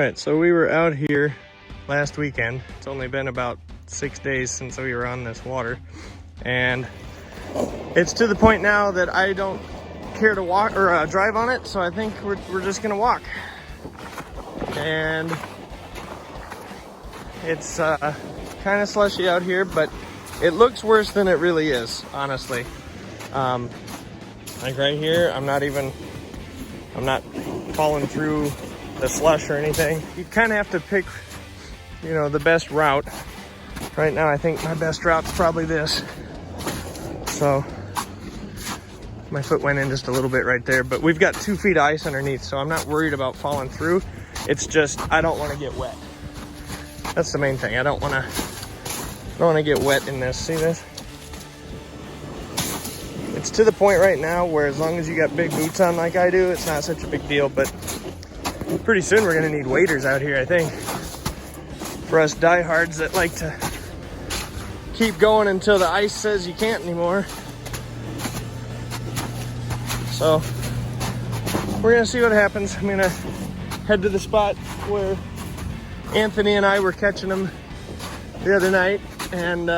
Alright, so we were out here last weekend. It's only been about 6 days since we were on this water, and it's to the point now that I don't care to walk or drive on it, so I think we're just gonna walk. And it's kind of slushy out here, but it looks worse than it really is, honestly. Like right here, I'm not falling through the slush or anything. You kind of have to pick, you know, the best route. Right now, I think my best route's probably this. So my foot went in just a little bit right there, but we've got 2 feet of ice underneath, so I'm not worried about falling through. It's just, I don't want to get wet. That's the main thing. I don't want to get wet in this. See this? It's to the point right now where as long as you got big boots on like I do, it's not such a big deal, but pretty soon we're gonna need waders out here, I think. For us diehards that like to keep going until the ice says you can't anymore. So we're gonna see what happens. I'm gonna head to the spot where Anthony and I were catching them the other night, and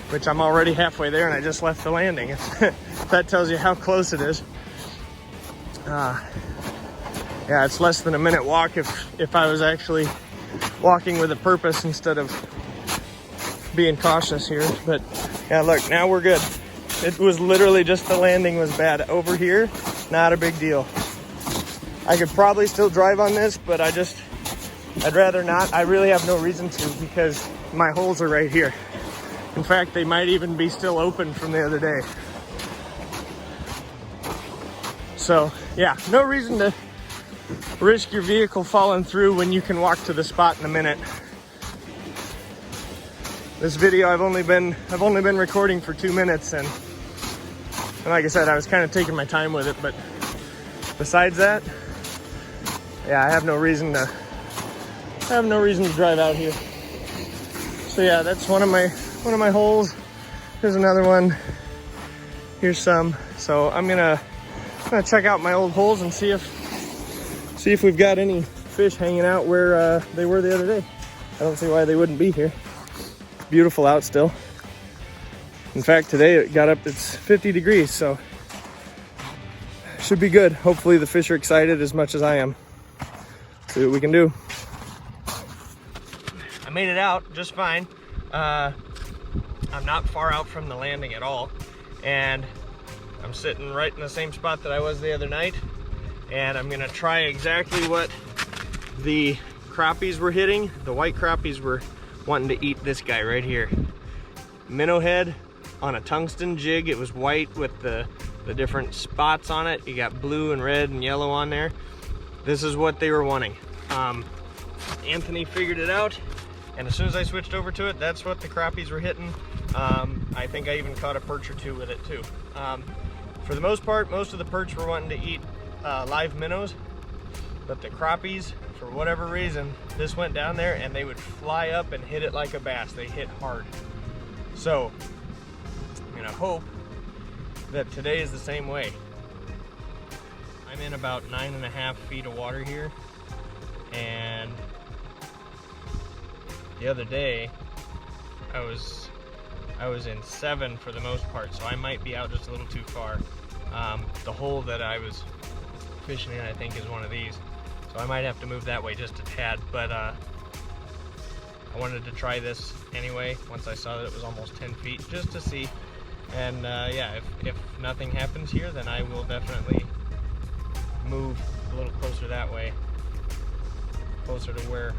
which I'm already halfway there and I just left the landing. That tells you how close it is. Yeah, it's less than a minute walk if I was actually walking with a purpose instead of being cautious here. But yeah, look, now we're good. It was literally just the landing was bad. Over here, not a big deal. I could probably still drive on this, but I'd rather not. I really have no reason to because my holes are right here. In fact, they might even be still open from the other day. So yeah, no reason to risk your vehicle falling through when you can walk to the spot in a minute. This video I've only been recording for 2 minutes, and like I said, I was kind of taking my time with it, but besides that, yeah, I have no reason to drive out here. So yeah, that's one of my holes. Here's another one. Here's some. So I'm gonna check out my old holes and see if we've got any fish hanging out where they were the other day. I don't see why they wouldn't be here. It's beautiful out still. In fact, today it's 50 degrees, so should be good. Hopefully the fish are excited as much as I am. See what we can do. I made it out just fine. I'm not far out from the landing at all, and I'm sitting right in the same spot that I was the other night. And I'm gonna try exactly what the crappies were hitting. The white crappies were wanting to eat this guy right here. Minnow head on a tungsten jig. It was white with the different spots on it. You got blue and red and yellow on there. This is what they were wanting. Anthony figured it out, and as soon as I switched over to it, that's what the crappies were hitting. I think I even caught a perch or 2 with it too. For the most part, most of the perch were wanting to eat live minnows, but the crappies, for whatever reason, this went down there and they would fly up and hit it like a bass. They hit hard. So I'm gonna hope that today is the same way. I'm in about 9.5 feet of water here, and the other day I was in 7 for the most part, so I might be out just a little too far. The hole that I was fishing in, I think, is one of these, so I might have to move that way just a tad, but I wanted to try this anyway once I saw that it was almost 10 feet just to see. And yeah, if nothing happens here, then I will definitely move a little closer that way, closer to where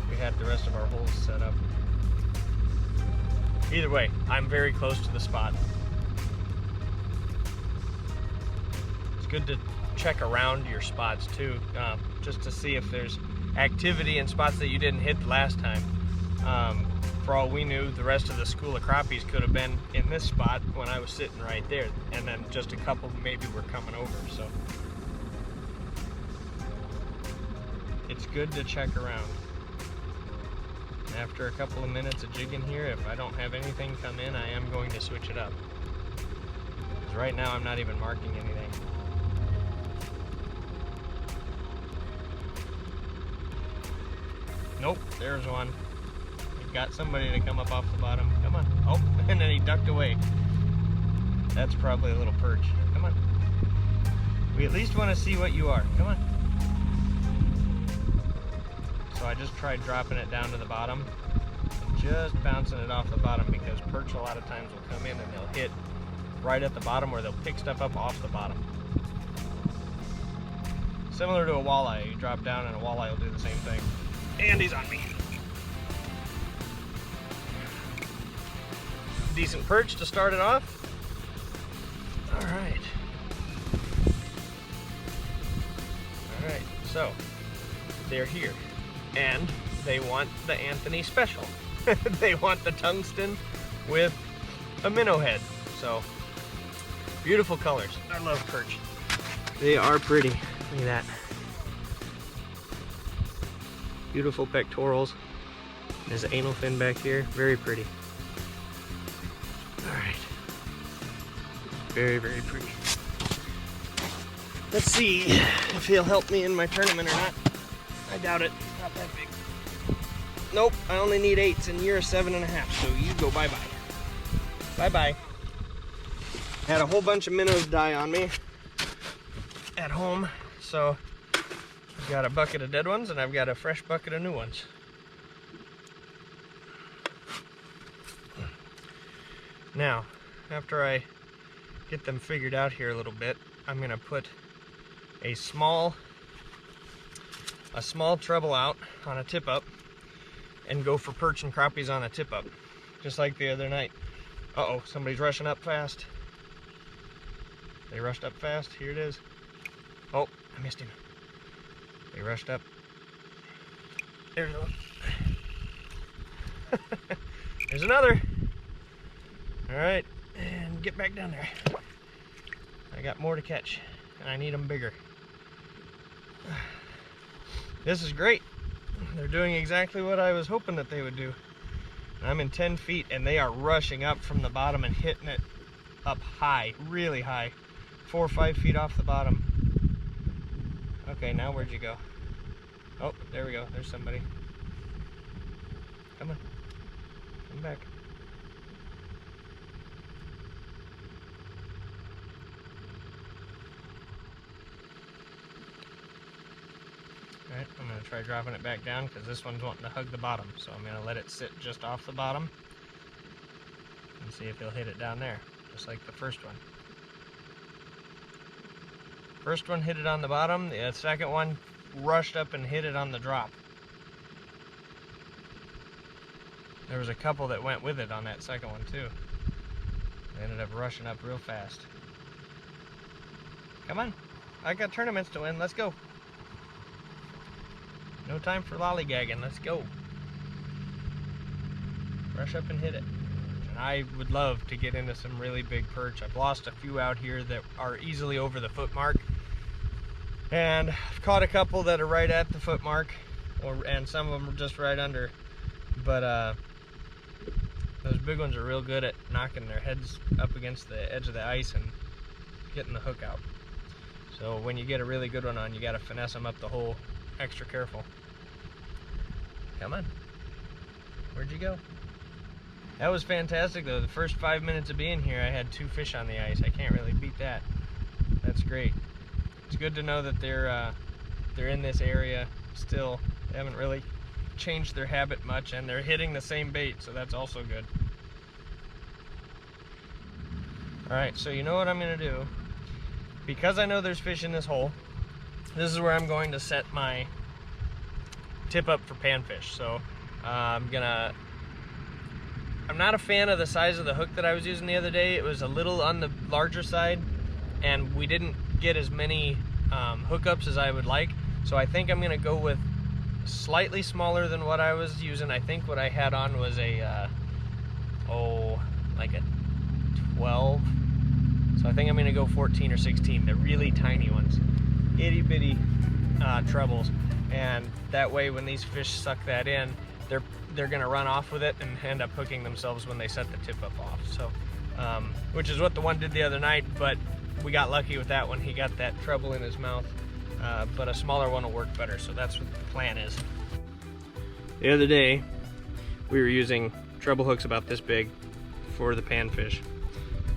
we had the rest of our holes set up. Either way, I'm very close to the spot. It's good to check around your spots too, just to see if there's activity in spots that you didn't hit the last time. For all we knew, the rest of the school of crappies could have been in this spot when I was sitting right there, and then just a couple maybe were coming over. So it's good to check around. After a couple of minutes of jigging here, if I don't have anything come in, I am going to switch it up. Because right now I'm not even marking anything. Nope, there's one. We've got somebody to come up off the bottom. Come on. Oh, and then he ducked away. That's probably a little perch. Come on. We at least want to see what you are. Come on. So I just tried dropping it down to the bottom. And just bouncing it off the bottom, because perch a lot of times will come in and they'll hit right at the bottom, or they'll pick stuff up off the bottom. Similar to a walleye. You drop down and a walleye will do the same thing. And he's on me. Decent perch to start it off. All right. All right, so they're here and they want the Anthony special. They want the tungsten with a minnow head. So beautiful colors. I love perch. They are pretty. Look at that. Beautiful pectorals. There's an anal fin back here. Very pretty. Alright. Very, very pretty. Let's see if he'll help me in my tournament or not. I doubt it. He's not that big. Nope, I only need 8s and you're a 7.5, so you go bye-bye. Bye-bye. I had a whole bunch of minnows die on me at home, so I've got a bucket of dead ones and I've got a fresh bucket of new ones. Now, after I get them figured out here a little bit, I'm gonna put a small treble out on a tip up and go for perch and crappies on a tip up, just like the other night. Uh-oh, somebody's rushing up fast. They rushed up fast. Here it is. Oh, I missed him. They rushed up. There's one. There's another. All right, and get back down there. I got more to catch, and I need them bigger. This is great. They're doing exactly what I was hoping that they would do. I'm in 10 feet, and they are rushing up from the bottom and hitting it up high, really high. 4 or 5 feet off the bottom. Okay, now where'd you go? Oh, there we go. There's somebody. Come on. Come back. Alright, I'm going to try dropping it back down because this one's wanting to hug the bottom. So I'm going to let it sit just off the bottom and see if he'll hit it down there, just like the first one. First one hit it on the bottom, the second one rushed up and hit it on the drop. There was a couple that went with it on that second one too. They ended up rushing up real fast. Come on, I got tournaments to win, let's go. No time for lollygagging, let's go. Rush up and hit it. And I would love to get into some really big perch. I've lost a few out here that are easily over the foot mark. And I've caught a couple that are right at the foot mark, and some of them are just right under. But those big ones are real good at knocking their heads up against the edge of the ice and getting the hook out. So when you get a really good one on, you got to finesse them up the hole extra careful. Come on. Where'd you go? That was fantastic though. The first 5 minutes of being here, I had 2 fish on the ice. I can't really beat that. That's great. It's good to know that they're in this area still. They haven't really changed their habit much, and they're hitting the same bait, so that's also good. All right, so you know what I'm gonna do? Because I know there's fish in this hole, this is where I'm going to set my tip up for panfish. So I'm not a fan of the size of the hook that I was using the other day. It was a little on the larger side, and we didn't get as many hookups as I would like. So I think I'm gonna go with slightly smaller than what I was using. I think what I had on was a like a 12. So I think I'm gonna go 14 or 16, the really tiny ones. Itty bitty trebles, and that way when these fish suck that in, they're gonna run off with it and end up hooking themselves when they set the tip up off. So which is what the one did the other night, but we got lucky with that one. He got that treble in his mouth, but a smaller one will work better, so that's what the plan is. The other day, we were using treble hooks about this big for the panfish.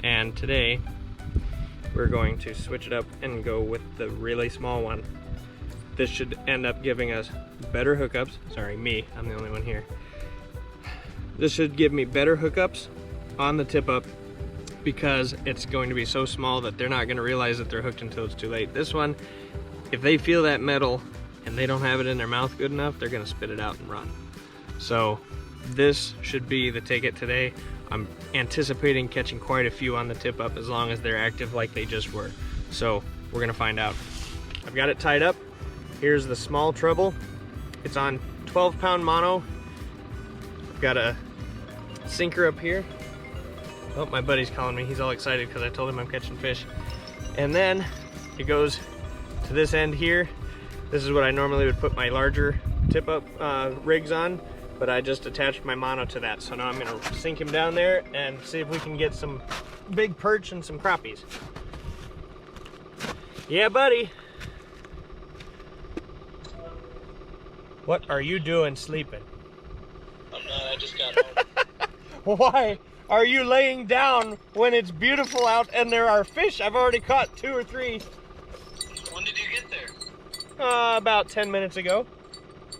And today, we're going to switch it up and go with the really small one. This should end up giving us better hookups. Sorry, me, I'm the only one here. This should give me better hookups on the tip up because it's going to be so small that they're not gonna realize that they're hooked until it's too late. This one, if they feel that metal and they don't have it in their mouth good enough, they're gonna spit it out and run. So this should be the take it today. I'm anticipating catching quite a few on the tip up as long as they're active like they just were. So we're gonna find out. I've got it tied up. Here's the small treble. It's on 12-pound mono. I've got a sinker up here. Oh, my buddy's calling me. He's all excited because I told him I'm catching fish. And then it goes to this end here. This is what I normally would put my larger tip up rigs on, but I just attached my mono to that. So now I'm gonna sink him down there and see if we can get some big perch and some crappies. Yeah, buddy. What are you doing sleeping? I'm not, I just got home. Why are you laying down when it's beautiful out and there are fish? I've already caught 2 or 3. When did you get there? About 10 minutes ago.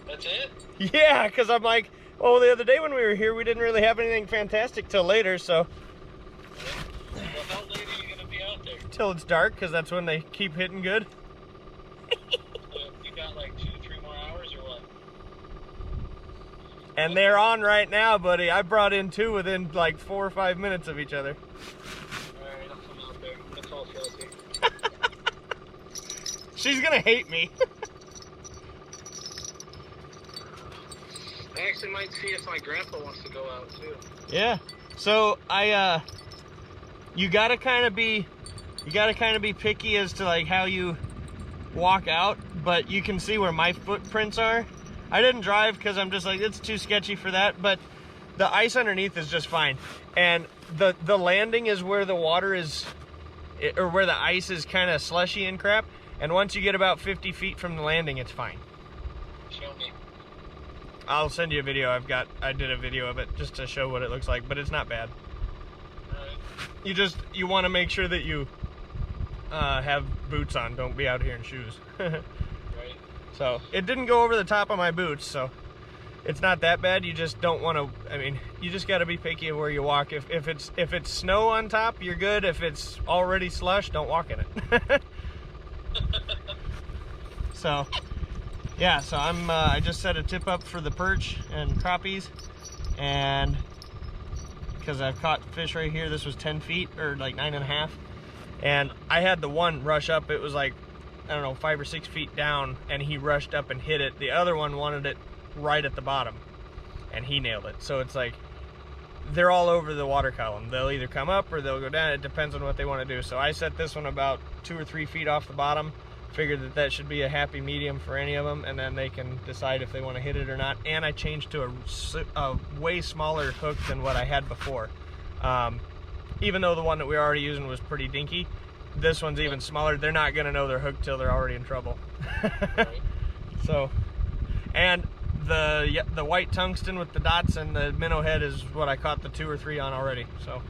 That's it? Yeah, because I'm like, oh, the other day when we were here, we didn't really have anything fantastic till later, so. Well, how late are you going to be out there? Till it's dark, because that's when they keep hitting good. You got like 2-3 more hours or what? And they're on right now, buddy. I brought in 2 within like 4 or 5 minutes of each other. Alright, I'll come out there. I'm going to call Chelsea. She's gonna hate me. I actually might see if my grandpa wants to go out too. Yeah. So you gotta kind of be picky as to like how you walk out, but you can see where my footprints are. I didn't drive because I'm just like, it's too sketchy for that, but the ice underneath is just fine. And the landing is where the water is, or where the ice is kind of slushy and crap. And once you get about 50 feet from the landing, it's fine. Show me. I'll send you a video. I did a video of it just to show what it looks like, but it's not bad. Alright. You want to make sure that you have boots on. Don't be out here in shoes. Right. So it didn't go over the top of my boots, so it's not that bad. You just don't want to. I mean, you just got to be picky of where you walk. If it's snow on top, you're good. If it's already slush, don't walk in it. So yeah, so I just set a tip up for the perch and crappies, and because I've caught fish right here, this was 10 feet or like 9.5, and I had the one rush up. It was like, I don't know, 5 or 6 feet down, and he rushed up and hit it. The other one wanted it right at the bottom, and he nailed it. So it's like they're all over the water column. They'll either come up or they'll go down. It depends on what they want to do. So I set this one about 2 or 3 feet off the bottom. Figured that should be a happy medium for any of them, and then they can decide if they want to hit it or not. And I changed to a way smaller hook than what I had before. Even though the one that we were already using was pretty dinky, this one's even smaller. They're not gonna know they're hooked till they're already in trouble. So, and the white tungsten with the dots and the minnow head is what I caught the 2 or 3 on already. So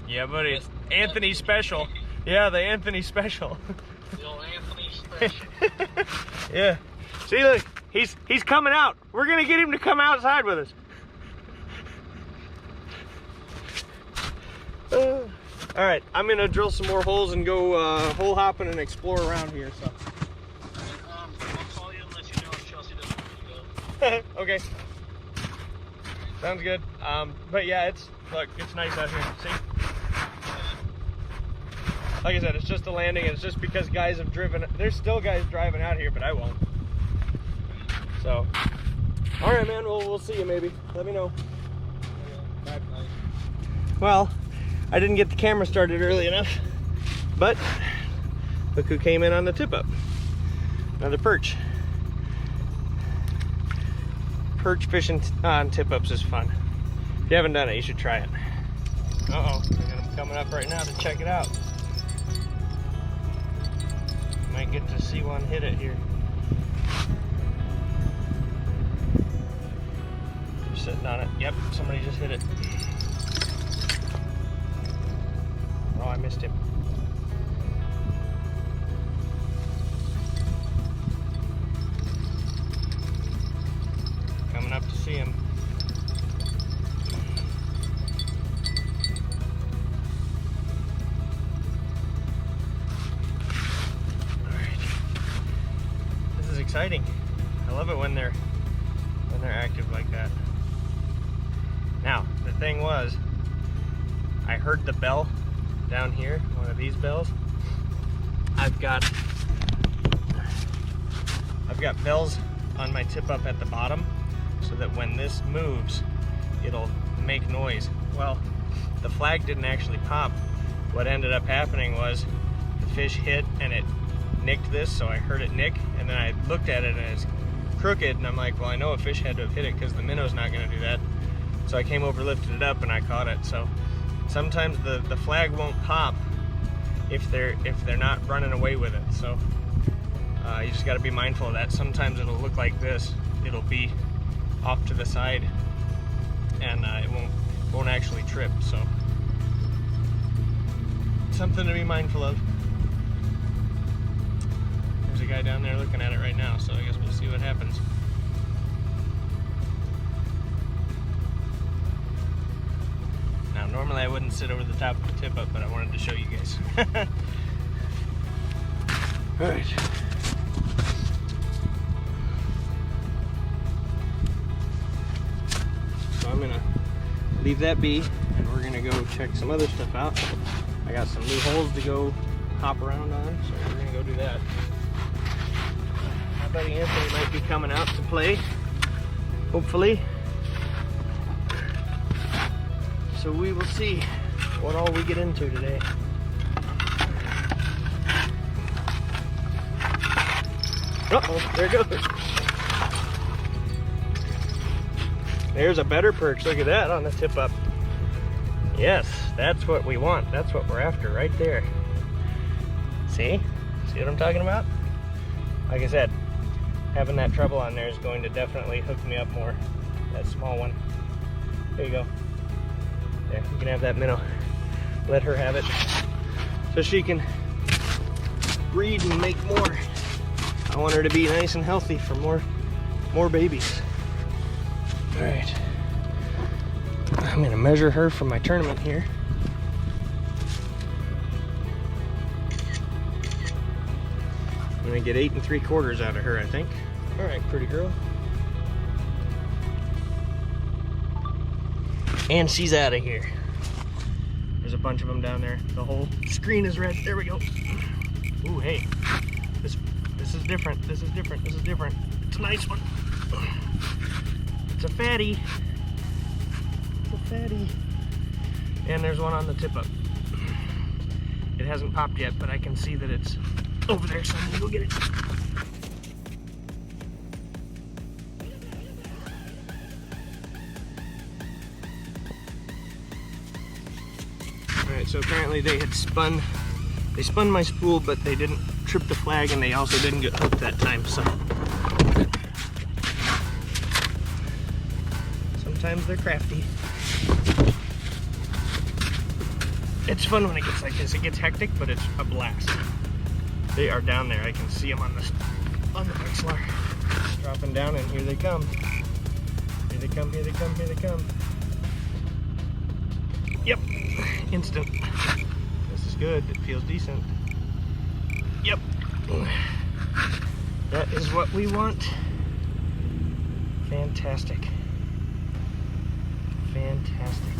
yeah, buddy, it's Anthony special. Yeah, the Anthony special. The old Anthony special. Yeah. See, look, he's coming out. We're gonna get him to come outside with us. All right, I'm gonna drill some more holes and go hole hopping and explore around here. So. I'll call you and let you know if Chelsea doesn't want to go. Okay. Sounds good. But yeah, look, it's nice out here. See? Like I said, it's just a landing, and it's just because guys have driven. There's still guys driving out here, but I won't. So, all right, man. We'll see you maybe. Let me know. Bye. Well, I didn't get the camera started early enough, but look who came in on the tip up. Another perch. Perch fishing on tip ups is fun. If you haven't done it, you should try it. Uh-oh, I'm coming up right now to check it out. Might get to see one hit it here. sitting on it. Yep, somebody just hit it. Oh, I missed him. Coming up to see him. Alright. This is exciting. I love it when they're active like that. Now, the thing was, I heard the bell down here, one of these bells. I've got bells on my tip up at the bottom so that when this moves, it'll make noise. Well, the flag didn't actually pop. What ended up happening was the fish hit and it nicked this, so I heard it nick, and then I looked at it and it's crooked, and I'm like, well, I know a fish had to have hit it because the minnow's not going to do that. So I came over, lifted it up, and I caught it. So sometimes the flag won't pop if they're not running away with it. So you just got to be mindful of that. Sometimes it'll look like this. It'll be off to the side, and it won't actually trip. So something to be mindful of. There's a guy down there looking at it right now, so I guess we'll see what happens. Now, normally I wouldn't sit over the top of the tip up, but I wanted to show you guys. All right. So I'm gonna leave that be, and we're gonna go check some other stuff out. I got some new holes to go hop around on, so we're gonna go do that. My buddy Anthony might be coming out to play, hopefully. So we will see what all we get into today. Uh-oh, there it goes. There's a better perch. Look at that on the tip up. Yes, that's what we want. That's what we're after right there. See? See what I'm talking about? Like I said, having that treble on there is going to definitely hook me up more. That small one. There you go. There, you can have that minnow. Let her have it so she can breed and make more. I want her to be nice and healthy for more babies. All right, I'm gonna measure her for my tournament here. I'm gonna get 8 3/4 out of her, I think. All right, pretty girl. And she's out of here. There's a bunch of them down there. The whole screen is red. There we go. Ooh, hey. This is different. This is different. This is different. It's a nice one. It's a fatty. It's a fatty. And there's one on the tip up. It hasn't popped yet, but I can see that it's over there, so I'm gonna go get it. Alright, so apparently they spun my spool, but they didn't trip the flag, and they also didn't get hooked that time, so sometimes they're crafty. It's fun when it gets like this. It gets hectic, but it's a blast. They are down there. I can see them on the Pixlar. Dropping down, and here they come. Here they come, here they come, here they come. Yep, instant. This is good. It feels decent. Yep. That is what we want. Fantastic. Fantastic.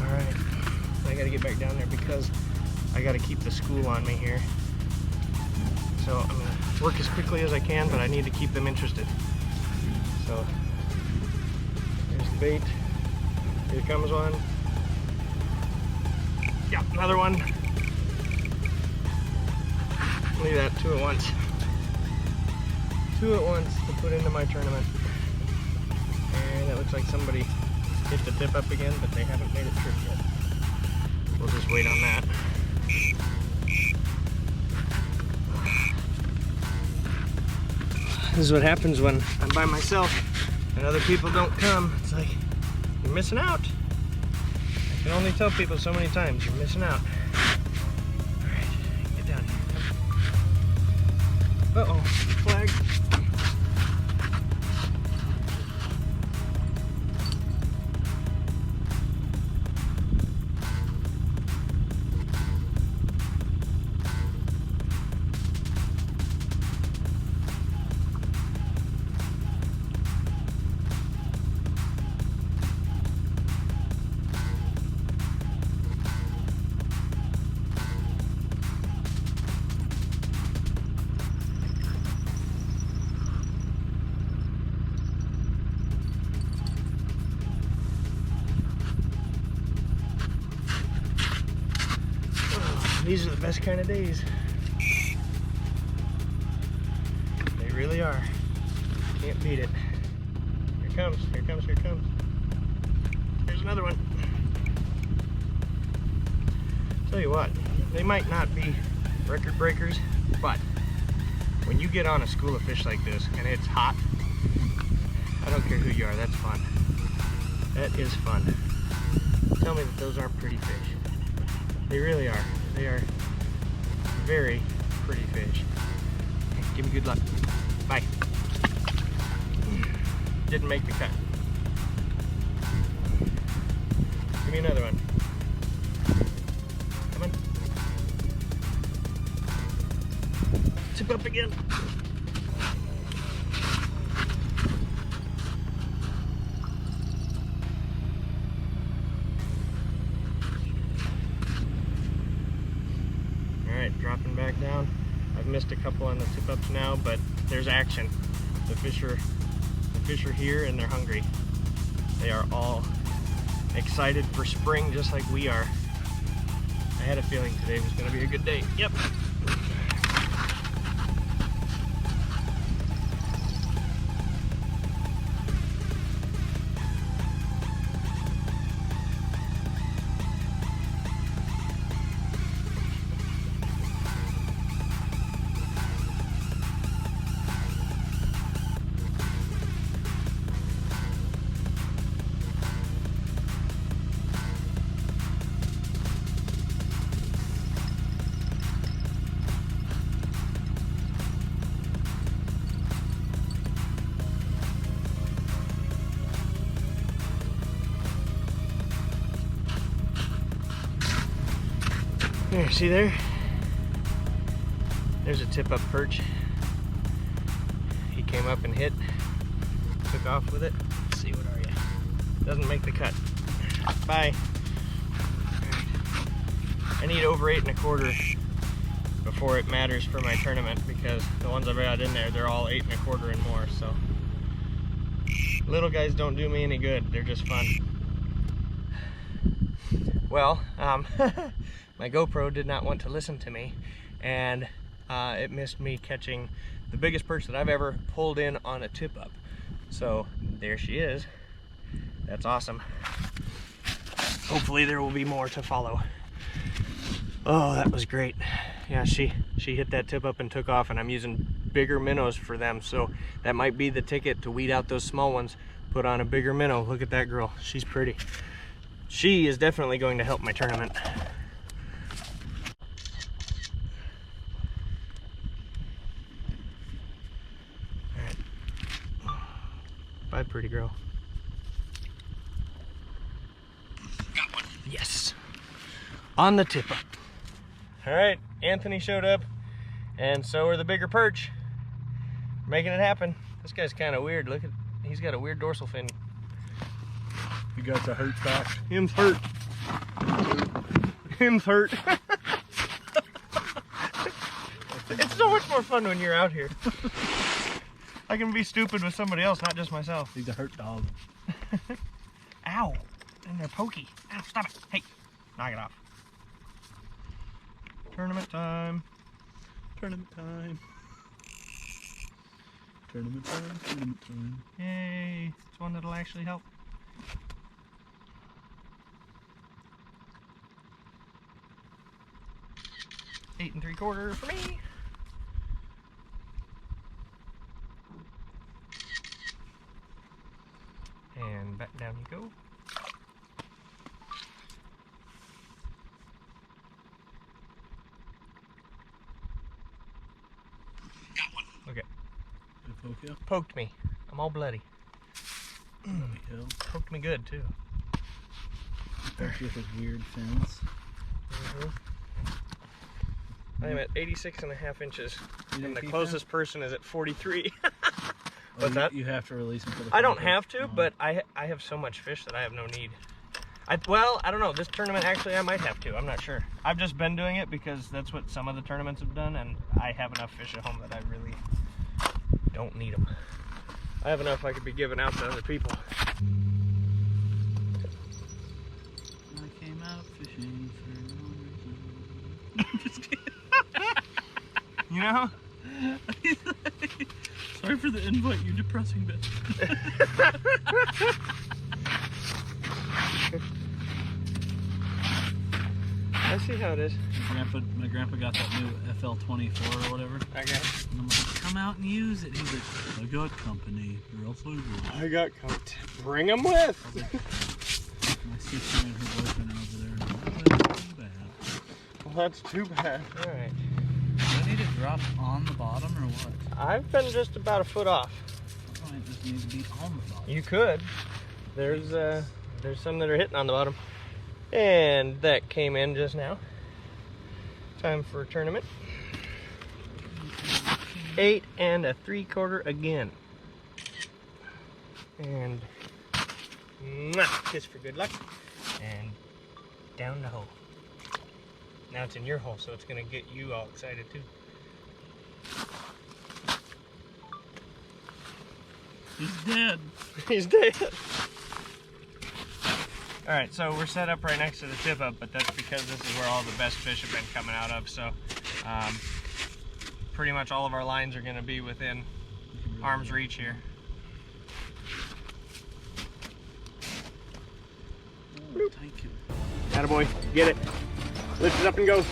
All right. I gotta get back down there because I gotta keep the school on me here. So I'm gonna work as quickly as I can, but I need to keep them interested. So there's the bait. Here comes one. Yeah, another one. Look at that, 2 at once. 2 at once to put into my tournament. And it looks like somebody hit the tip up again, but they haven't made it trip yet. We'll just wait on that. This is what happens when I'm by myself and other people don't come, it's like, you're missing out. I can only tell people so many times, you're missing out. All right, get down here. Uh-oh, flag. These are the best kind of days. They really are. Can't beat it. Here comes, here comes, here comes. Here's another one. Tell you what, they might not be record breakers, but when you get on a school of fish like this and it's hot, I don't care who you are, that's fun. That is fun. Tell me that those aren't pretty fish. They really are. They are very pretty fish. Give me good luck. Bye. Didn't make the cut. Give me another one. Come on. Tip up again. Dropping back down. I've missed a couple on the tip ups now, but there's action. The fish are here and they're hungry. They are all excited for spring just like we are. I had a feeling today was going to be a good day. Yep. There, see there? There's a tip-up perch. He came up and hit, took off with it. Let's see, what are you? Doesn't make the cut. Bye. I need over 8 1/4 before it matters for my tournament, because the ones I've got in there, they're all 8 1/4 and more, so. Little guys don't do me any good, they're just fun. Well, my GoPro did not want to listen to me, and it missed me catching the biggest perch that I've ever pulled in on a tip up. So there she is. That's awesome. Hopefully there will be more to follow. Oh, that was great. Yeah, she hit that tip up and took off, and I'm using bigger minnows for them, so that might be the ticket to weed out those small ones. Put on a bigger minnow. Look at that girl. She's pretty. She is definitely going to help my tournament. Bye, pretty girl. Got one. Yes. On the tip up. All right, Anthony showed up, and so are the bigger perch. Making it happen. This guy's kind of weird. Look at, he's got a weird dorsal fin. You got the hurt back. Him's hurt. Him's hurt. It's so much more fun when you're out here. I can be stupid with somebody else, not just myself. He's a hurt dog. Ow. And they're pokey. Ow, stop it. Hey, knock it off. Tournament time. Tournament time. Tournament time. Tournament time. Yay. It's one that'll actually help. $8 3/4 for me. Alright, down you go. Got one. Okay. Did it poke you? Poked me. I'm all bloody. Bloody hell. Poked me good too. Especially with his weird fins. I am at 86.5 inches. You And the keep closest person is at 43. Oh, What's that? You have to release him for the I don't Panfish. have to, Oh. but I have so much fish that I have no need. Well, I don't know. This tournament, actually, I might have to. I'm not sure. I've just been doing it because that's what some of the tournaments have done, and I have enough fish at home that I really don't need them. I have enough I could be giving out to other people. I came out fishing for no reason. Just kidding. You know? Sorry for the invite, you depressing bitch. I see how it is. My grandpa got that new FL24 or whatever. Okay. And I'm like, come out and use it. He's like, I got company, or else I will. I got cooked. Bring them with. My sister and her boyfriend are over there. That's too bad. Well, that's too bad. All right. Do I need to drop on the bottom or what? I've been just about a foot off. Oh, I just need to be on the bottom. You could. There's some that are hitting on the bottom. And that came in just now. Time for a tournament. 8 3/4 again. And just for good luck. And down the hole. Now it's in your hole, so it's gonna get you all excited too. He's dead. He's dead. Alright, so we're set up right next to the tip up, but that's because this is where all the best fish have been coming out of, so pretty much all of our lines are going to be within arm's reach here. Oh, thank you. Attaboy, get it. Lift it up and go.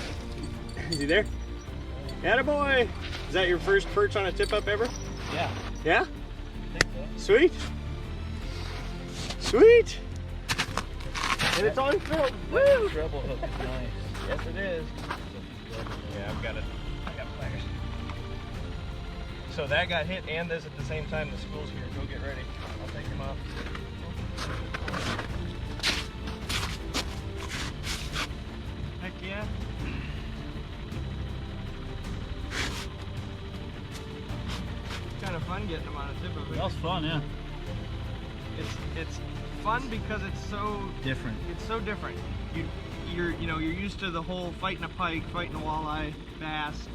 Is he there? Attaboy! Is that your first perch on a tip up ever? Yeah, Yeah? I think so. Sweet. Sweet! And it's on film. Woo! Treble hook is nice. Yes, it is. Yeah, I got pliers. So that got hit and this at the same time. The school's here. Go get ready. I'll take him off. Heck yeah. It's kind of fun getting them on a tip of it. That was fun, yeah. It's fun because it's so Different. different. You're used to the whole fighting a pike, fighting a walleye, bass,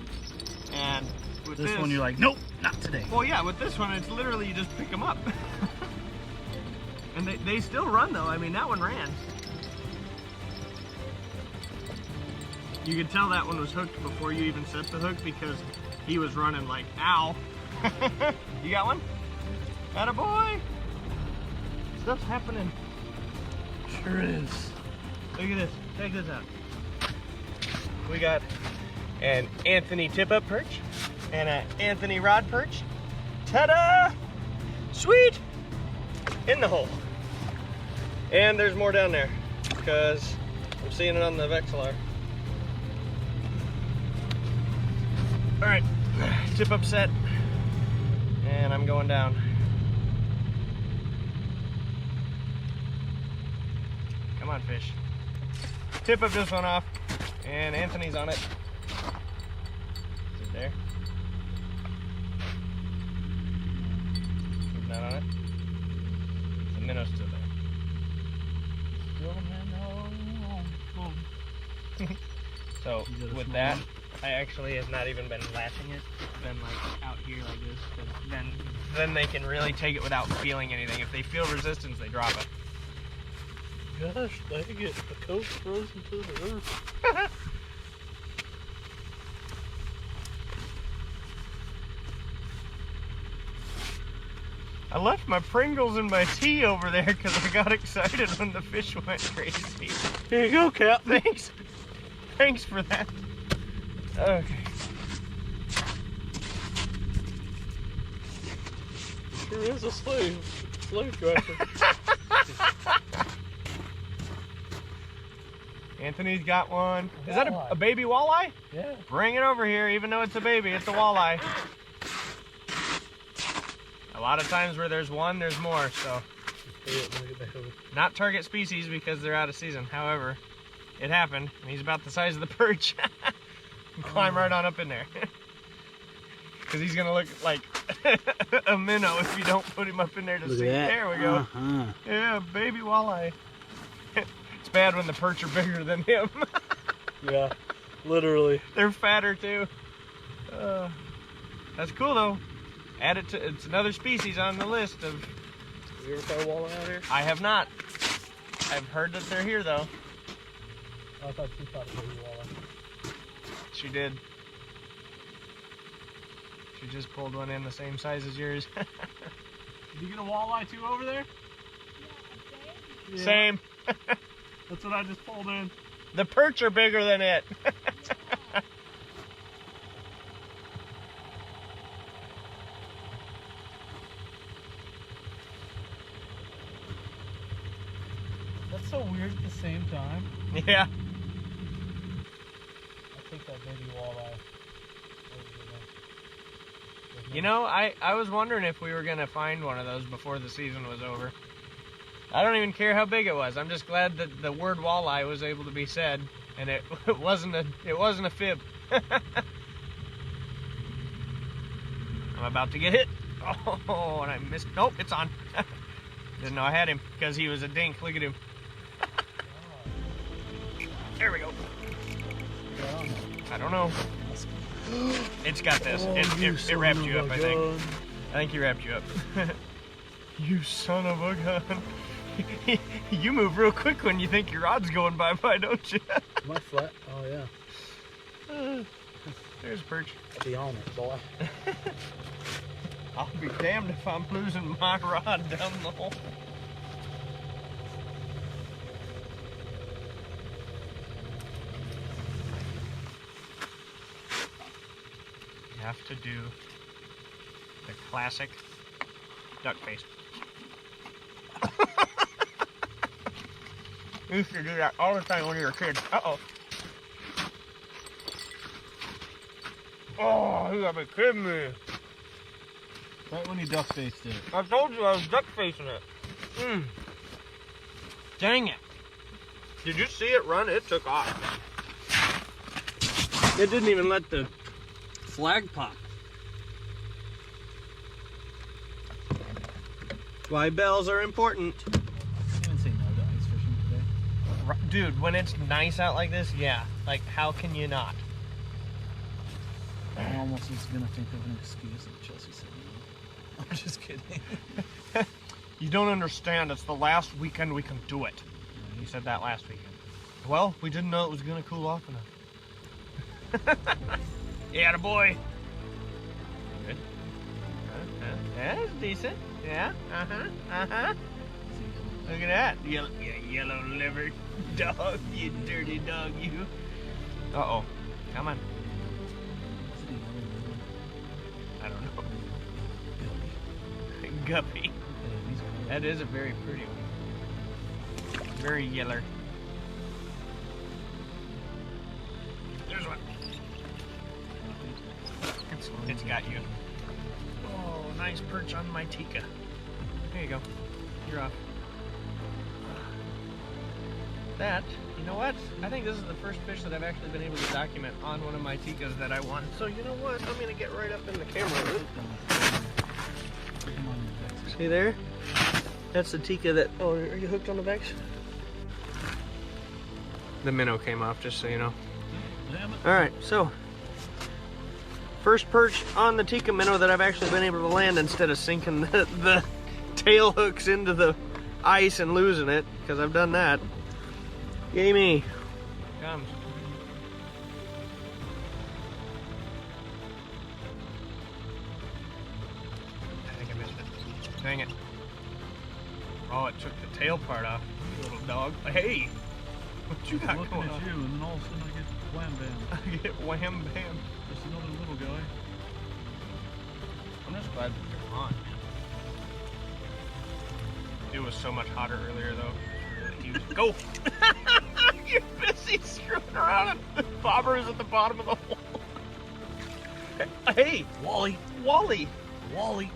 and with This one you're like, nope, not today. well, yeah, with this one it's literally you just pick them up, and they still run though. I mean, that one ran. You could tell that one was hooked before you even set the hook because he was running like, ow. You got one? Attaboy! Stuff's happening. Sure is. Look at this. Check this out. We got an Anthony tip-up perch and an Anthony rod perch. Ta-da! Sweet! In the hole. And there's more down there because I'm seeing it on the Vexilar. All right, tip-up set, and I'm going down. Come on, fish. Tip up just went off, and Anthony's on it. Is it there? He's not on it. The minnow's still there. So with that, I actually have not even been latching it. It's been like out here like this. 'Cause then they can really take it without feeling anything. If they feel resistance, they drop it. Gosh, dang it. The coat frozen to the earth. I left my Pringles and my tea over there because I got excited when the fish went crazy. Here you go, Cap. Thanks. Thanks for that. Okay. Sure is a slave driver. Anthony's got one. Is that a baby walleye? Yeah. Bring it over here, even though it's a baby, it's a walleye. A lot of times where there's one, there's more, so. Not target species because they're out of season. However, it happened, and he's about the size of the perch. Climb right on up in there. Because he's gonna look like a minnow if you don't put him up in there to see. There we go. Yeah, baby walleye. It's bad when the perch are bigger than him. Yeah, literally. They're fatter too. That's cool though. Add it to, it's another species on the list of. Have you ever caught a walleye out here? I have not. I've heard that they're here though. Oh, I thought she caught a baby walleye. She did. She just pulled one in the same size as yours. Did you get a walleye too over there? Yeah. Same. That's what I just pulled in. The perch are bigger than it. That's so weird at the same time. Yeah. I'll take that baby walleye. You know, I was wondering if we were going to find one of those before the season was over. I don't even care how big it was. I'm just glad that the word walleye was able to be said, and it wasn't a fib. I'm about to get hit. Oh, and I missed. Nope, it's on. Didn't know I had him because he was a dink. Look at him. There we go. I don't know. It's got this. It wrapped you up, I think. I think he wrapped you up. You son of a gun. You move real quick when you think your rod's going bye-bye, don't you? Am I flat? Oh, yeah. There's a perch. I'll be on it, boy. I'll be damned if I'm losing my rod down the hole. You have to do the classic duck face. You used to do that all the time when you were a kid. Uh-oh. Oh, you gotta be kidding me. Right when you duck faced it. I told you I was duck facing it. Dang it. Did you see it run? It took off. It didn't even let the flag pop. Why bells are important. I didn't say no to ice fishing today. Dude, when it's nice out like this, yeah. Like, how can you not? I'm almost just gonna think of an excuse that Chelsea said no. I'm just kidding. You don't understand. It's the last weekend we can do it. You said that last weekend. Well, we didn't know it was gonna cool off enough. Yeah, boy. Good. That's decent. Yeah. Look at that. Yellow liver dog. You dirty dog, you. Uh-oh. Come on. I don't know. Guppy. That is a very pretty one. Very yeller. There's one. It's got you. Oh, nice perch on my Tika. There you go. You're off. That, you know what? I think this is the first fish that I've actually been able to document on one of my Tikas that I won. So you know what? I'm gonna get right up in the camera. See there? That's the Tika that, oh, are you hooked on the Vex? The minnow came off, just so you know. Alright, so first perch on the Tika minnow that I've actually been able to land instead of sinking the tail hooks into the ice and losing it, because I've done that. Yay me. Comes. I think I missed it. Dang it. Oh, it took the tail part off, you little dog. Hey! What you got going on? You, and then all of a sudden I get wham bam. I get wham bam. Just another little guy. I'm just glad that they're on. It was so much hotter earlier though. It was really huge. Go! You're busy. He's screwing around and the bobber is at the bottom of the hole. Hey, Wally. Wally. Wally.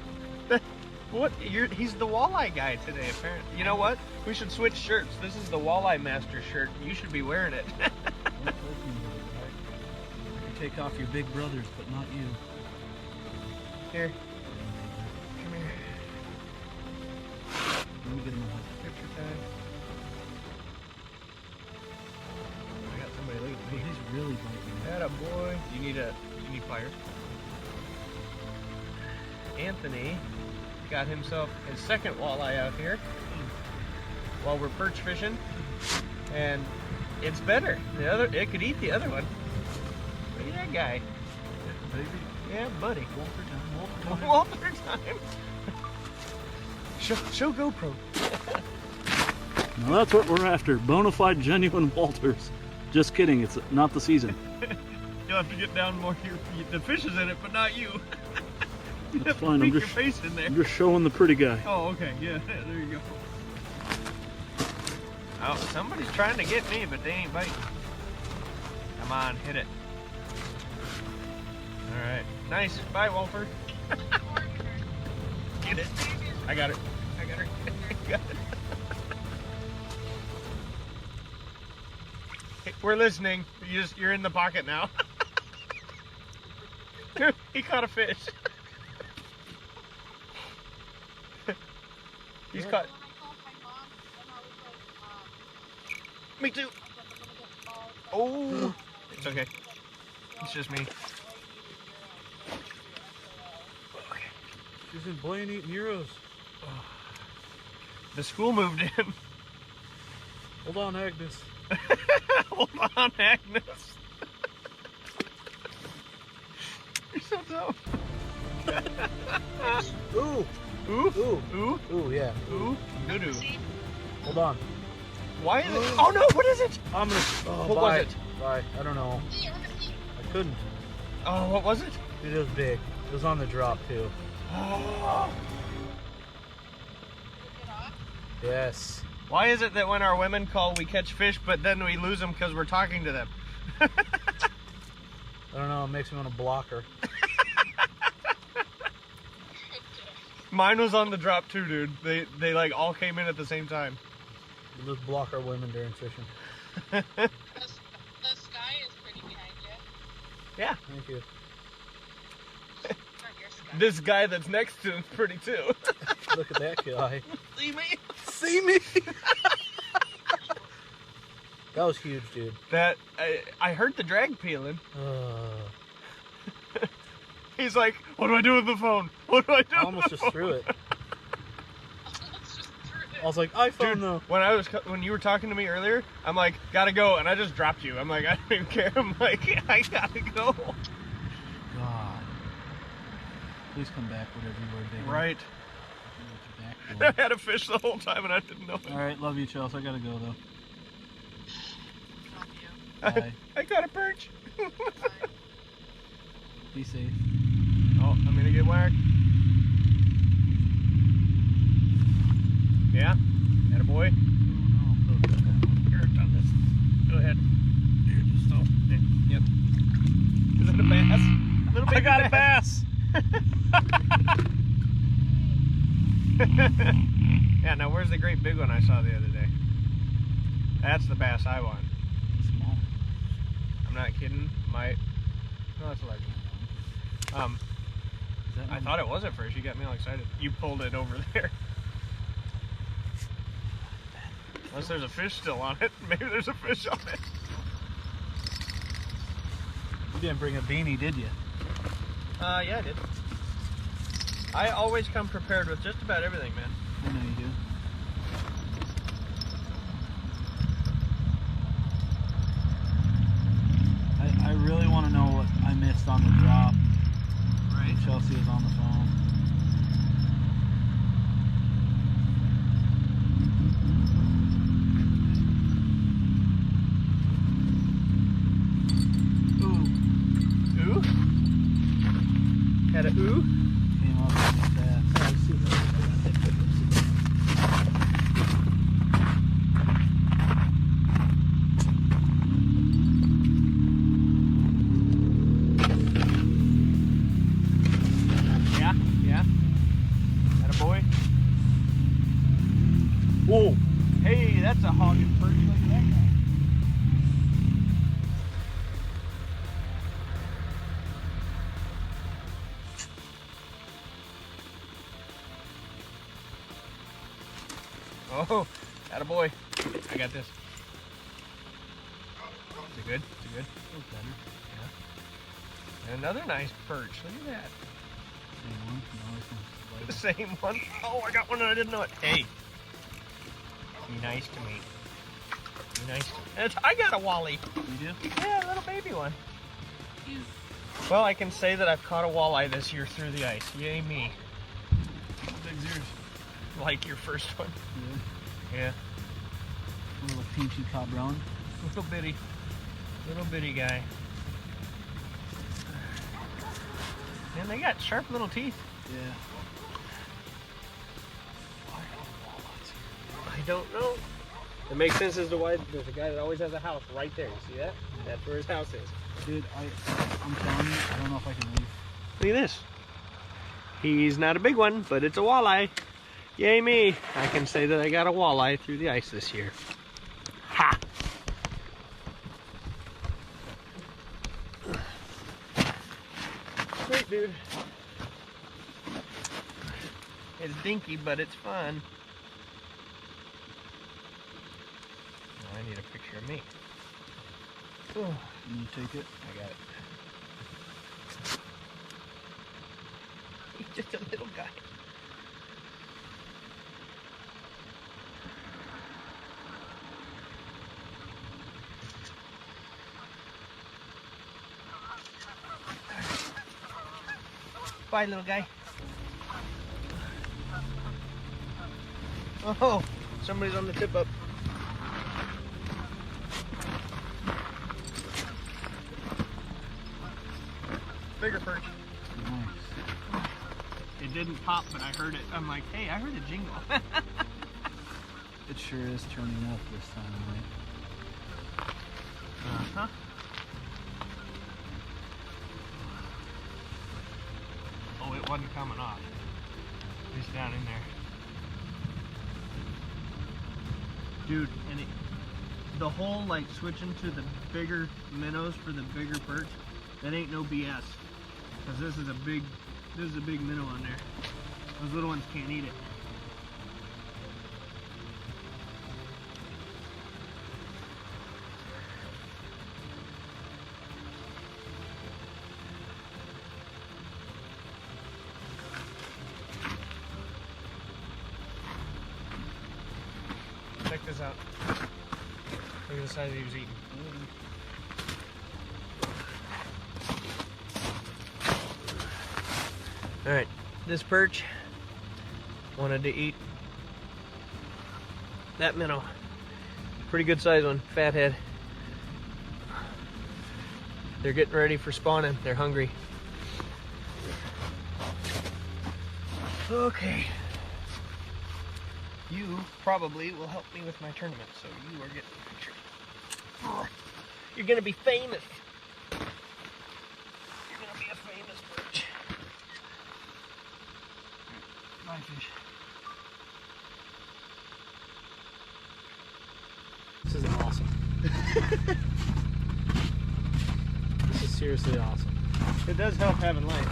What? He's the walleye guy today, apparently. You know what? We should switch shirts. This is the walleye master shirt. You should be wearing it. Don't poke me with it, right? You take off your big brothers, but not you. Here. Come here. Let me get him a hug. Picture time. I got somebody looking at Oh, me. he's really biting. Atta boy. You need pliers. Anthony got himself his second walleye out here while we're perch fishing, and it's better. It could eat the other one. Look at that guy. Baby. Yeah, buddy. Walter time. Walter time. Show GoPro. Now that's what we're after. Bonafide, genuine Walters. Just kidding. It's not the season. You'll have to get down more here. The fish is in it, but not you. You That's have to fine. peek your face in there. I'm just showing the pretty guy. Oh, okay. Yeah, there you go. Oh, somebody's trying to get me, but they ain't biting. Come on, hit it. All right. Nice. Bye, Walter. Get it. I got it. I got her. Got it. Hey, we're listening. You're in the pocket now. He caught a fish. He's caught. Me too. Oh, it's okay. It's just me. Okay. She's in Blaine eating euros. The school moved in. Hold on, Agnes. Hold on, Agnes. You're so dumb. Ooh. Ooh. Ooh. Ooh. Ooh, yeah. Ooh. Doo-doo. Hold on. Why is it? Oh no, what is it? I'm gonna. Oh, What bye. was it? Bye. I don't know. I couldn't. Oh, what was it? It was big. It was on the drop too. Oh. Yes. Why is it that when our women call, we catch fish, but then we lose them because we're talking to them? I don't know. It makes me want to block her. Mine was on the drop too, dude. They like all came in at the same time. We'll just block our women during fishing. The sky is pretty behind you. Yeah. Thank you. Not your sky. This guy that's next to him's pretty too. Look at that guy. See me? See me? That was huge, dude. That I heard the drag peeling. He's like, what do I do with the phone? What do I do? I almost with just the threw it. Let's just throw it. I was like, iPhone Dude, though. when you were talking to me earlier, I'm like, gotta go, and I just dropped you. I'm like, I don't even care. I'm like, I gotta go. God. Please come back, whatever you were digging. Right. Get your back, I had a fish the whole time, and I didn't know it. All right, love you, Chelsea. I gotta go though. Love you. Bye. I got a perch. Bye. Be safe. Oh, I'm gonna get whacked. Yeah? Had a boy? Here, I've done this. Go ahead. Here, just stop. Yep. Is it a bass? Little baby I got a bass. Yeah, now where's the great big one I saw the other day? That's the bass I want. Small. I'm not kidding. No, that's a large one. Is that I one? thought it was at first. You got me all excited. You pulled it over there. Unless there's a fish still on it. Maybe there's a fish on it. You didn't bring a beanie, did you? Yeah, I did. I always come prepared with just about everything, man. I know you do. I really want to know what I missed on the drop. Right. Chelsea was on the phone. Ooh. Ooh? Had a ooh? Came up really fast. Whoa! Hey, that's a hogging perch. Look at that guy. Oh, attaboy. I got this. Is it good? Is it good? Yeah. And another nice perch. Look at that. Same one? No, it's The same one. Oh, I got one and I didn't know it. Hey. Be nice to me. Be nice to me. I got a walleye. You do? Yeah, a little baby one. Well, I can say that I've caught a walleye this year through the ice. Yay me. How big's yours? Like your first one. Yeah. A little peachy cabron. Little bitty guy. And they got sharp little teeth. Yeah. I don't know. It makes sense as to why there's a guy that always has a house right there. You see that? That's where his house is. Dude, I'm telling you, I don't know if I can leave. Look at this. He's not a big one, but it's a walleye. Yay me. I can say that I got a walleye through the ice this year. Ha! Great, dude. It's dinky, but it's fun. I need a picture of me. Oh, Can you take it? I got it. He's just a little guy. Bye, little guy. Oh, somebody's on the tip up. Bigger perch. Nice. It didn't pop, but I heard it. I'm like, hey, I heard a jingle. It sure is turning up this time, right? Uh-huh. Oh, it wasn't coming off. It's down in there. Dude, and the whole like switching to the bigger minnows for the bigger perch, that ain't no BS. Cause this is a big minnow on there. Those little ones can't eat it. Check this out. Look at the size he was eating. Alright, this perch wanted to eat that minnow. Pretty good size one, fat head. They're getting ready for spawning. They're hungry. Okay. You probably will help me with my tournament, so you are getting a picture. You're gonna be famous. You're gonna be a famous perch. Bye, fish. This is awesome. This is seriously awesome. It does help having light.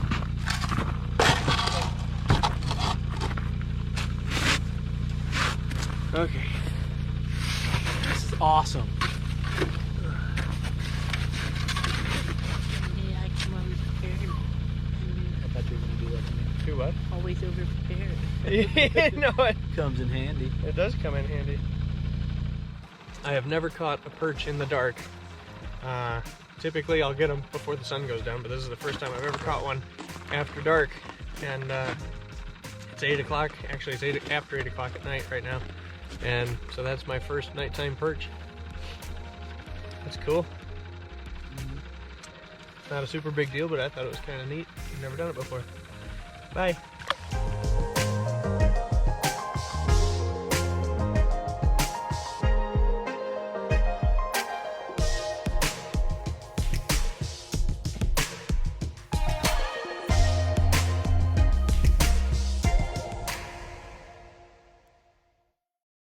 Okay. This is awesome. Yeah, I come always prepared. I thought you were going to do that to me. Do what? Always over prepared. No, Comes in handy. it does come in handy. I have never caught a perch in the dark. Typically I'll get them before the sun goes down, but this is the first time I've ever caught one after dark. And it's 8 o'clock. Actually, it's after 8 o'clock at night right now. And so that's my first nighttime perch. That's cool. Not a super big deal, but I thought it was kind of neat. I've never done it before. Bye.